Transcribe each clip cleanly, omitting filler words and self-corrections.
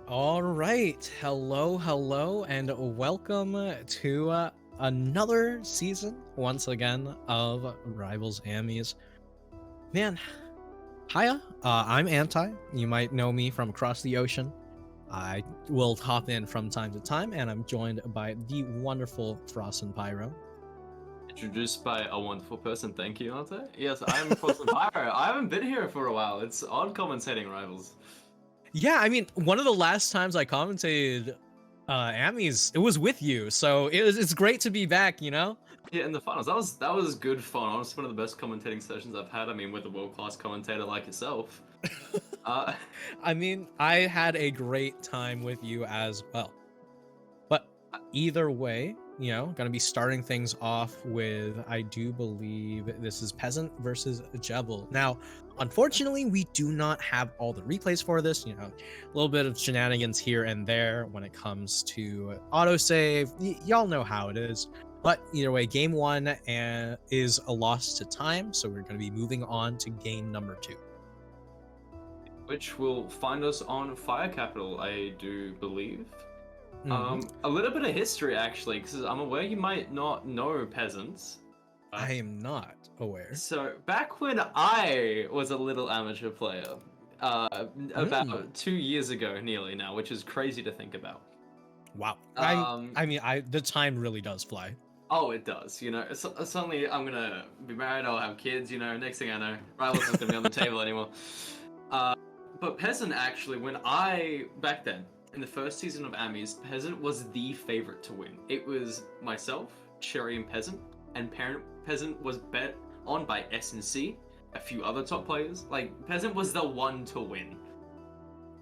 All right. Hello, and welcome to another season, once again, of Rivals Amies. Man, hiya. I'm Anti. You might know me from across the ocean. I will hop in from time to time, and I'm joined by the wonderful Frost and Pyro. Introduced by a wonderful person. Thank you, Ante. Yes, I'm Frost and Pyro. I haven't been here for a while. It's odd commentating Rivals. Yeah, I mean, one of the last times I commentated Amies, it was with you, so it's great to be back, you know? Yeah, in the finals. That was good fun. Honestly, one of the best commentating sessions I've had. I mean, with a world-class commentator like yourself. I mean, I had a great time with you as well. But either way, you know, gonna be starting things off with, I do believe this is Pesant versus Jevil. Now, unfortunately, we do not have all the replays for this, you know, a little bit of shenanigans here and there when it comes to autosave. Y'all know how it is. But either way, game one is a loss to time, so we're going to be moving on to game number 2. Which will find us on Fire Capital, I do believe. Mm-hmm. A little bit of history, actually, because I'm aware you might not know Peasants. I am not aware. So, back when I was a little amateur player, about 2 years ago nearly now, which is crazy to think about. Wow. The time really does fly. Oh, it does. You know, suddenly I'm gonna be married, I'll have kids, you know, next thing I know, Rivals not gonna be on the table anymore. But Pesant, actually, back then, in the first season of Amies, Pesant was the favorite to win. It was myself, Cherry, and Pesant, and Pesant was bet on by S&C, a few other top players. Like, Pesant was the one to win.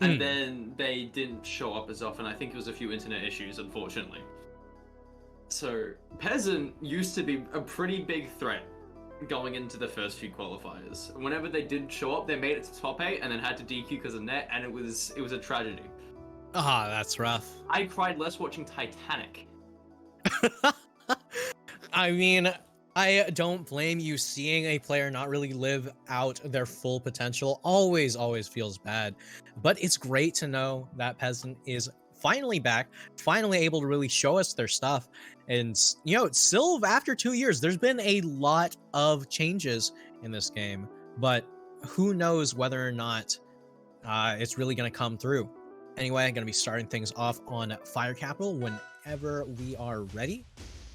And then they didn't show up as often. I think it was a few internet issues, unfortunately. So, Pesant used to be a pretty big threat going into the first few qualifiers. Whenever they did show up, they made it to top 8 and then had to DQ because of net, and it was a tragedy. Ah, that's rough. I cried less watching Titanic. I mean, I don't blame you. Seeing a player not really live out their full potential always feels bad. But it's great to know that Pesant is finally back, finally able to really show us their stuff. And, you know, still after 2 years, there's been a lot of changes in this game. But who knows whether or not it's really going to come through. Anyway, I'm going to be starting things off on Fire Capital whenever we are ready.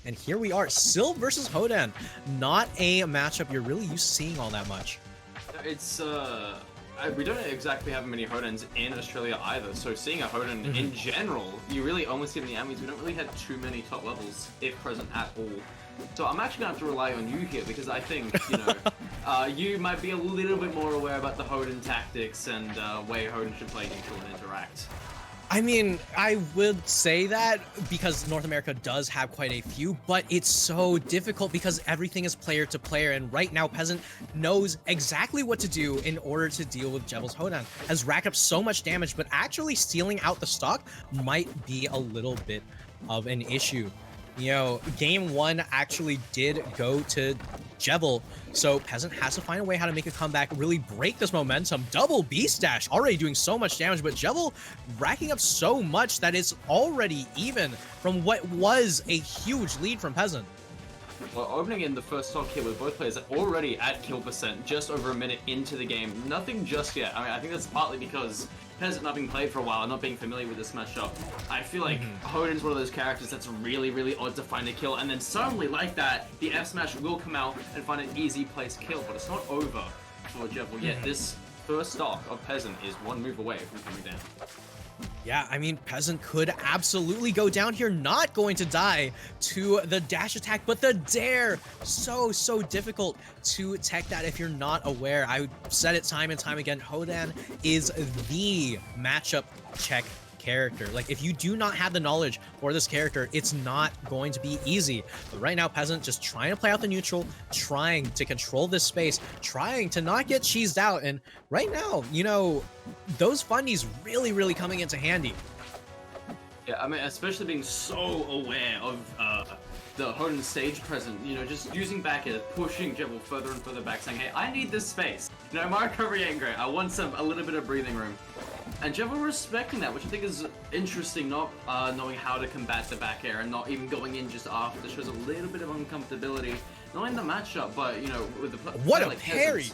And here we are, Sylv versus Hodan. Not a matchup you're really used to seeing all that much. It's, we don't exactly have many Hodans in Australia either, so seeing a Hodan in general, you really only see in the Amies. We don't really have too many top levels, if present at all. So I'm actually going to have to rely on you here, because I think, you know, you might be a little bit more aware about the Hodan tactics and way Hodan should play neutral and interact. I mean, I would say that because North America does have quite a few, but it's so difficult because everything is player to player, and right now Pesant knows exactly what to do in order to deal with Jevil's Hodan. Has racked up so much damage, but actually stealing out the stock might be a little bit of an issue. You know, game 1 actually did go to Jevil, so Pesant has to find a way how to make a comeback, really break this momentum. Double Beast Dash, already doing so much damage, but Jevil racking up so much that it's already even from what was a huge lead from Pesant. Well, opening in the first stock here with both players already at kill percent, just over a minute into the game. Nothing just yet. I mean, I think that's partly because Pesant not being played for a while, not being familiar with this matchup. I feel like Hodan's one of those characters that's really odd to find a kill, and then suddenly, like that, the F smash will come out and find an easy place kill, but it's not over for Jevil yet. This first stock of Pesant is one move away from coming down. Yeah, I mean, Pesant could absolutely go down here, not going to die to the dash attack, but the dare, so difficult to tech that if you're not aware. I said it time and time again, Hodan is the matchup check character. Like, if you do not have the knowledge for this character, it's not going to be easy. But right now, Pesant just trying to play out the neutral, trying to control this space, trying to not get cheesed out. And right now, you know, those fundies really coming into handy. Yeah, I mean, especially being so aware of the Hodan stage present, you know, just using back air, pushing Jevil further and further back, saying, hey, I need this space. You know, my recovery ain't great. I want a little bit of breathing room. And Jevil respecting that, which I think is interesting, not knowing how to combat the back air and not even going in just after. Shows a little bit of uncomfortability, not in the matchup, but, you know, with the what a like parry!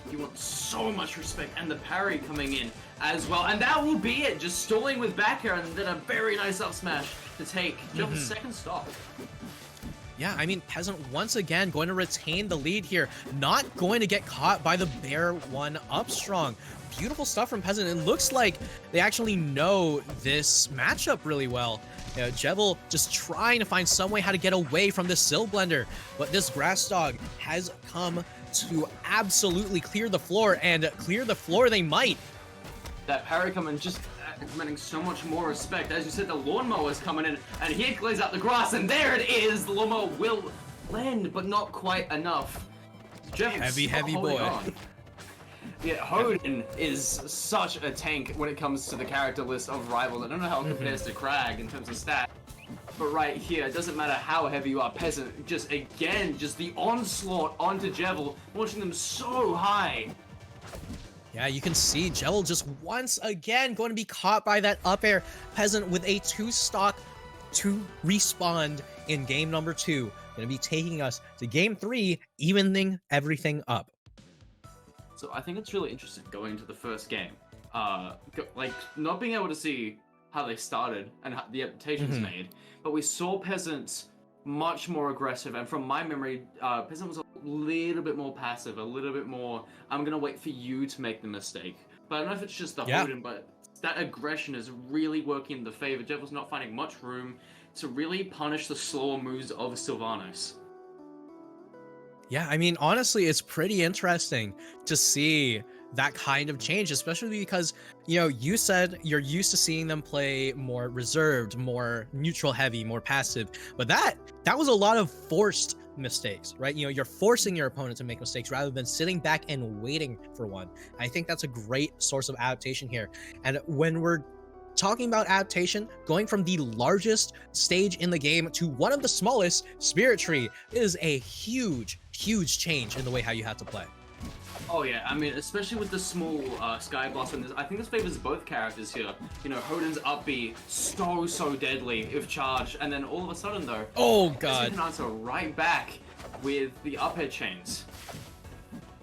You want so much respect, and the parry coming in as well. And that will be it, just stalling with back air, and then a very nice up smash to take Jevil's second stock. Yeah, I mean, Pesant once again going to retain the lead here, not going to get caught by the Bear 1 up strong. Beautiful stuff from Pesant. It looks like they actually know this matchup really well. You know, Jevil just trying to find some way how to get away from this Sil Blender, but this Grass Dog has come to absolutely clear the floor, and clear the floor they might. That parry coming just commanding so much more respect. As you said, the lawnmower is coming in, and he clears out the grass, and there it is! The lawnmower will land, but not quite enough. Heavy boy. On. Yeah, Hoden is such a tank when it comes to the character list of rivals. I don't know how it compares to Crag in terms of stat, but right here, it doesn't matter how heavy you are, Pesant, just the onslaught onto Jevil, launching them so high. Yeah, you can see Jevil just once again going to be caught by that up air. Pesant with a 2-stock to respawn in game number 2. Going to be taking us to game 3, evening everything up. So I think it's really interesting going into the first game. Like, not being able to see how they started and how the adaptations made, but we saw Pesants much more aggressive, and from my memory, Pesant was a little bit more passive, a little bit more, I'm gonna wait for you to make the mistake. But I don't know if it's just the Hoden, but that aggression is really working in the favor. Jevil's not finding much room to really punish the slower moves of Sylvanas. Yeah, I mean, honestly, it's pretty interesting to see that kind of change, especially because, you know, you said you're used to seeing them play more reserved, more neutral heavy, more passive, but that was a lot of forced mistakes, right? You know, you're forcing your opponent to make mistakes rather than sitting back and waiting for one. I think that's a great source of adaptation here. And when we're talking about adaptation, going from the largest stage in the game to one of the smallest, Spirit Tree, is a huge change in the way how you have to play. Oh yeah, I mean, especially with the small Sky Blossom, I think this favors both characters here. You know, Hoden's up B, so deadly if charged, and then all of a sudden though, oh god, you can answer right back with the up air chains.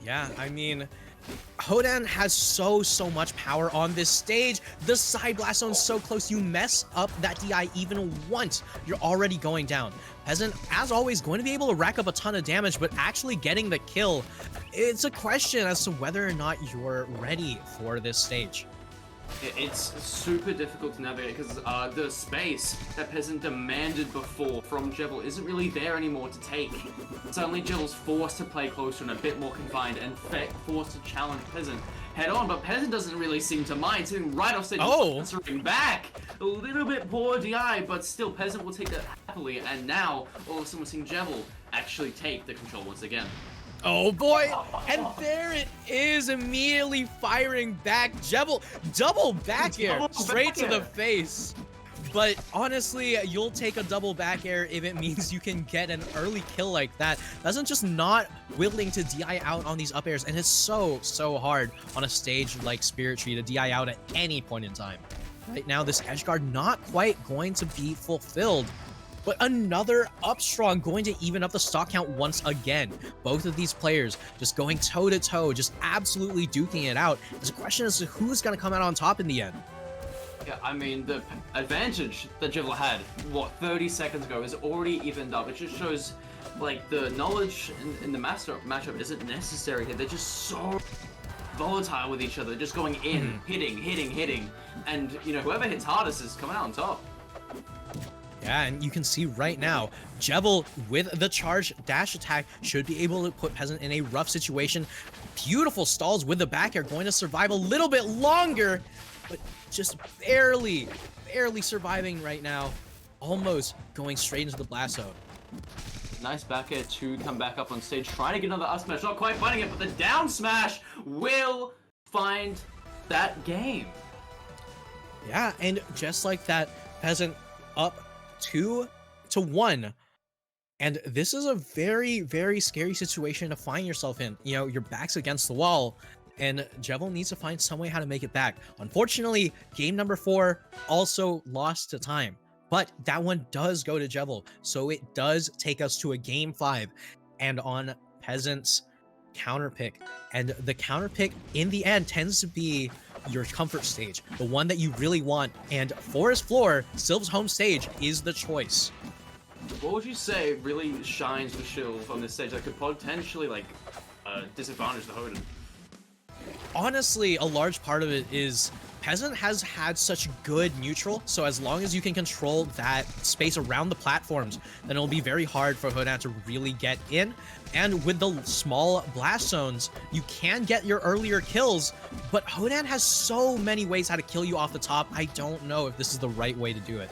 Yeah, I mean, Hoden has so much power on this stage. The side blast zone's so close, you mess up that DI even once, you're already going down. Pesant, as always, going to be able to rack up a ton of damage, but actually getting the kill, it's a question as to whether or not you're ready for this stage. It's super difficult to navigate because the space that Pesant demanded before from Jevil isn't really there anymore to take. Suddenly Jevil's forced to play closer and a bit more confined and forced to challenge Pesant head on, but Pesant doesn't really seem to mind, sitting right off stage, answering back. A little bit poor DI, but still Pesant will take that happily, and now all of a sudden we're seeing Jevil actually take the control once again. Oh boy, and there it is, immediately firing back. Jevil, double back air, straight to the face. But honestly, you'll take a double back air if it means you can get an early kill like that. Pesant just not willing to DI out on these up airs, and it's so hard on a stage like Spirit Tree to DI out at any point in time. Right now, this edge guard not quite going to be fulfilled. But another up strong going to even up the stock count once again. Both of these players just going toe-to-toe, just absolutely duking it out. There's a question as to who's going to come out on top in the end. Yeah, I mean, the advantage that Jevil had, 30 seconds ago is already evened up. It just shows, like, the knowledge in the matchup isn't necessary here. They're just so volatile with each other, just going in, hitting. And, you know, whoever hits hardest is coming out on top. Yeah, and you can see right now, Jevil with the charge dash attack should be able to put Pesant in a rough situation. Beautiful stalls with the back air, going to survive a little bit longer, but just barely surviving right now. Almost going straight into the blast zone. Nice back air to come back up on stage, trying to get another up smash, not quite finding it, but the down smash will find that game. Yeah, and just like that, Pesant up 2-1, and this is a very scary situation to find yourself in. You know, your back's against the wall, and Jevil needs to find some way how to make it back. Unfortunately, game number 4 also lost to time, but that one does go to Jevil, so it does take us to a game 5, and on Pesant's counter pick. And the counter pick in the end tends to be your comfort stage, the one that you really want, and Forest Floor, Sylph's home stage, is the choice. What would you say really shines the Sylph on this stage that could potentially, like, disadvantage the Hoden? Honestly, a large part of it is Pesant has had such good neutral, so as long as you can control that space around the platforms, then it'll be very hard for Hodan to really get in. And with the small blast zones, you can get your earlier kills, but Hodan has so many ways how to kill you off the top. I don't know if this is the right way to do it.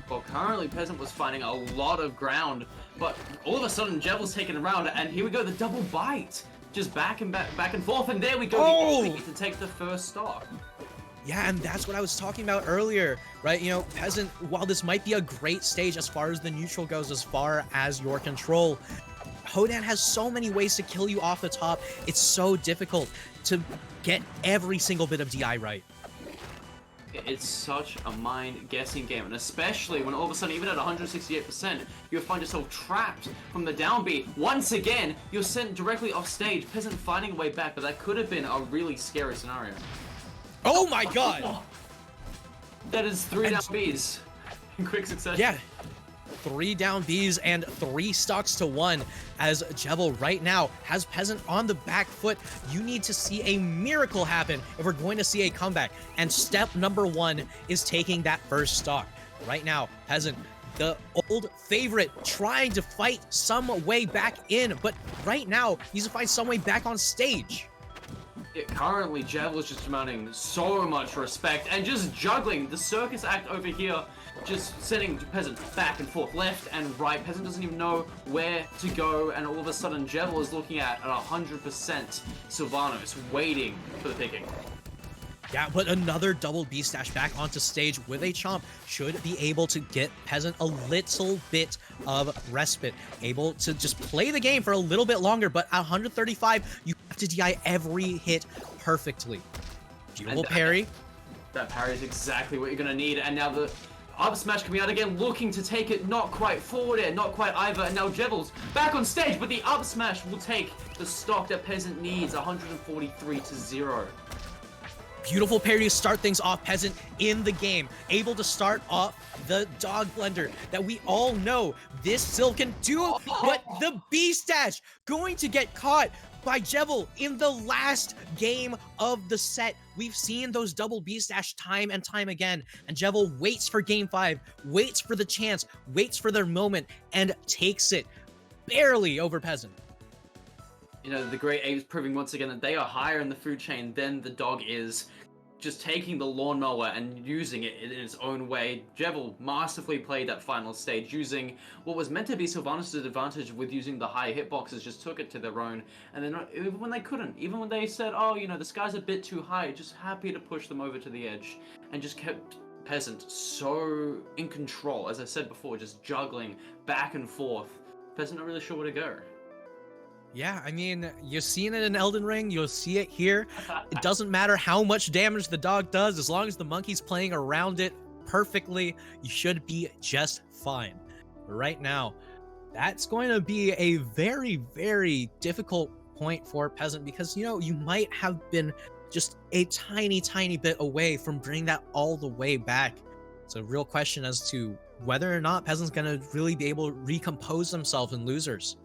Well, currently Pesant was finding a lot of ground, but all of a sudden Jevil's taking around, and here we go, the double bite. Just back and forth, and there we go, the to take the first stock. Yeah, and that's what I was talking about earlier, right? You know, Pesant, while this might be a great stage as far as the neutral goes, as far as your control, Hodan has so many ways to kill you off the top. It's so difficult to get every single bit of DI right. It's such a mind-guessing game, and especially when all of a sudden, even at 168%, you'll find yourself trapped from the down B. Once again, you're sent directly off stage. Pesant finding a way back, but that could have been a really scary scenario. Oh my god! That is 3 down Bs in quick succession. Yeah. 3 down Bs and 3 stocks to 1 as Jevil right now has Pesant on the back foot. You need to see a miracle happen if we're going to see a comeback. And step number 1 is taking that first stock. Right now, Pesant, the old favorite, trying to fight some way back in, but right now, he needs to find some way back on stage. Currently, Jevil is just demanding so much respect and just juggling the circus act over here, just sending Pesant back and forth, left and right. Pesant doesn't even know where to go, and all of a sudden, Jevil is looking at 100% Sylvanos, waiting for the picking. Yeah, but another double B stash back onto stage with a chomp should be able to get Pesant a little bit of respite, able to just play the game for a little bit longer, but at 135, you have to DI every hit perfectly. Beautiful parry. That parry is exactly what you're going to need, and now the up smash coming out again, looking to take it, not quite forward air, not quite either, and now Jevil's back on stage, but the up smash will take the stock that Pesant needs, 143-0. Beautiful parry to start things off. Pesant in the game, able to start off the dog blender that we all know this Sylph can do, but the B stash going to get caught by Jevil in the last game of the set. We've seen those double B stash time and time again, and Jevil waits for game 5, waits for the chance, waits for their moment, and takes it barely over Pesant. You know, the Great Apes proving once again that they are higher in the food chain than the dog is. Just taking the lawnmower and using it in its own way. Jevil masterfully played that final stage, using what was meant to be Sylvanas' advantage with using the high hitboxes, just took it to their own. And then even when they couldn't, even when they said, oh, you know, the sky's a bit too high, just happy to push them over to the edge. And just kept Pesant so in control, as I said before, just juggling back and forth. Pesant not really sure where to go. Yeah, I mean, you've seen it in Elden Ring, you'll see it here. It doesn't matter how much damage the dog does, as long as the monkey's playing around it perfectly, you should be just fine. But right now, that's going to be a very, very difficult point for Pesant because, you know, you might have been just a tiny, tiny bit away from bringing that all the way back. It's a real question as to whether or not Pesant's going to really be able to recompose themselves in losers.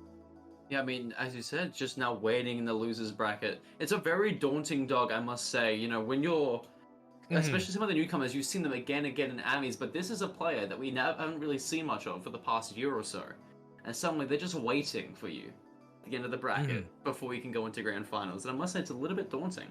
Yeah, I mean, as you said, just now waiting in the loser's bracket. It's a very daunting dog, I must say. You know, when you're, especially some of the newcomers, you've seen them again and again in Amis, but this is a player that we haven't really seen much of for the past year or so. And suddenly they're just waiting for you at the end of the bracket before you can go into grand finals. And I must say, it's a little bit daunting.